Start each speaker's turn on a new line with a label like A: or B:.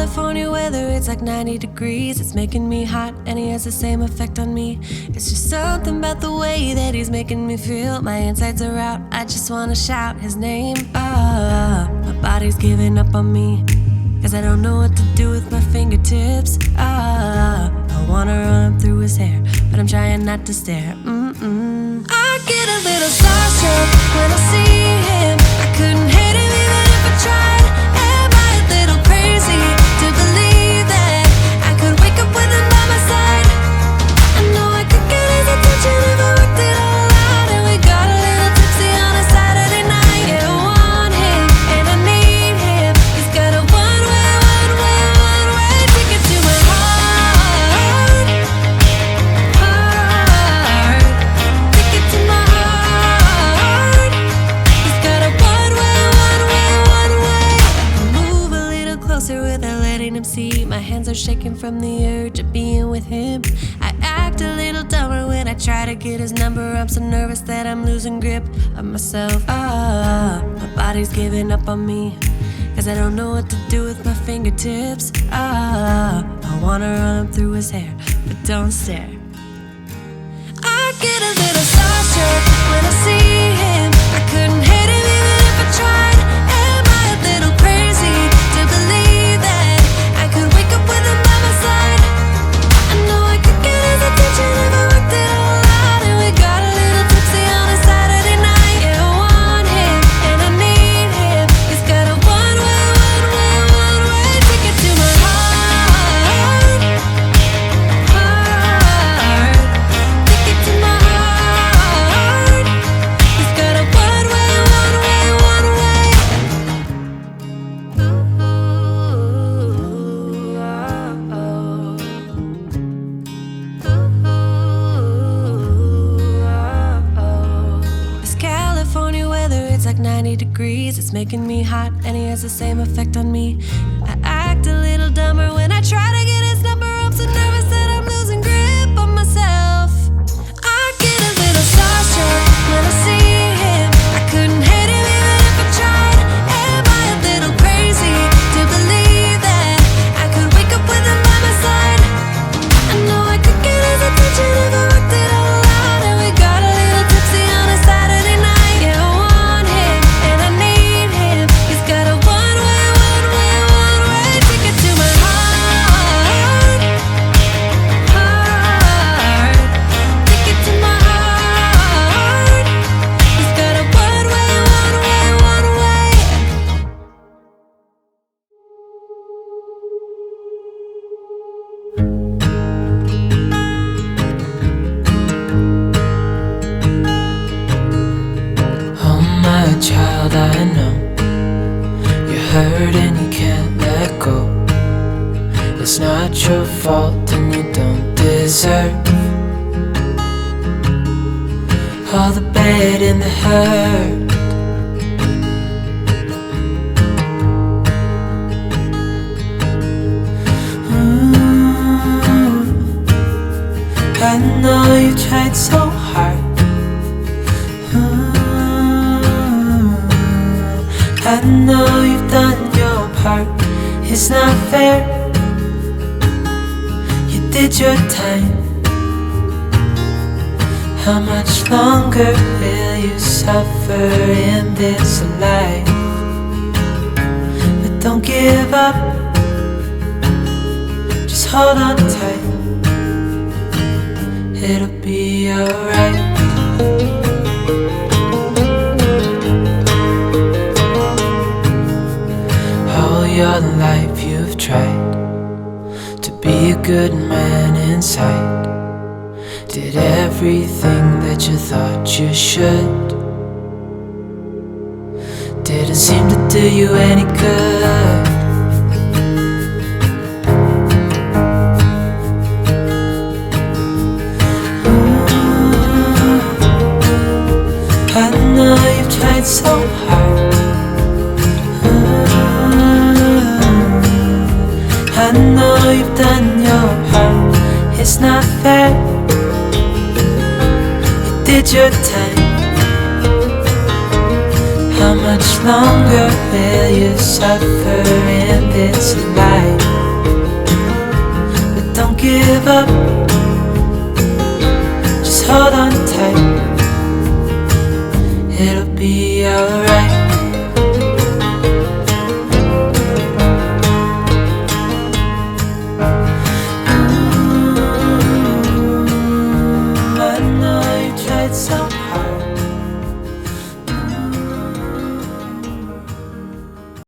A: California weather, it's like 90 degrees. It's making me hot and he has the same effect on me. It's just something about the way that he's making me feel. My insides are out, I just wanna shout his name. My body's giving up on me, cause I don't know what to do with my fingertips. I wanna run through his hair, but I'm trying not to stare. I get a little starstruck when I see him. I couldn't hate him even if I tried. Am I a little crazy to believe that I could wake up with him by my side? I know I could get his attention if I worked it all out. And we got a little tipsy on a Saturday night. Yeah, I want him and I need him. He's got a one-way ticket to my heart. Ticket to my heart. He's got a one-way. Move a little closer without letting him see. My hands are shaking from the urge of being with him. I act a little dumber when I try to get his number. I'm so nervous that I'm losing grip of myself. My body's giving up on me, cause I don't know what to do with my fingertips. I wanna run through his hair, but don't stare. I get a little starstruck when I see him. I couldn't hate him even if I tried. Am I a little crazy to believe that I could wake up with him by my side? I know I could get his attention if I worked it all out. And we got a little tipsy on a Saturday night. Yeah, I want him and I need him. He's got a one-way ticket to my heart. Ticket to my heart. He's got a one-way. This California weather, it's like 90 degrees. It's making me hot and he has the same effect on me. I act a little dumber when I try to get his number. I'm so nervous that I'm losing grip on myself. I get a little starstruck when I see him. I couldn't hate him even if I tried. Am I a little crazy to believe that I could wake up with him by my side? I know I could get his attention if I worked it all out. And we got a little tipsy on a Saturday night. Yeah, I want him and I need him. He's got a one-way ticket to my heart. Ticket to my heart. He's got a one-way.
B: Oh my child, I know you're hurt and you can't let go. It's not your fault and you don't deserve all the bad and the hurt. I know you tried so hard. I know you've done your part. It's not fair. You did your time. How much longer will you suffer in this life? But don't give up. Just hold on tight. It'll be alright. All your life you've tried to be a good man inside. Did everything that you thought you should. Didn't seem to do you any good. I know you've tried so hard. I know you've done your part. It's not fair. You did your time. How much longer will you suffer in this life? But don't give up, just hold on tight. It'll be alright.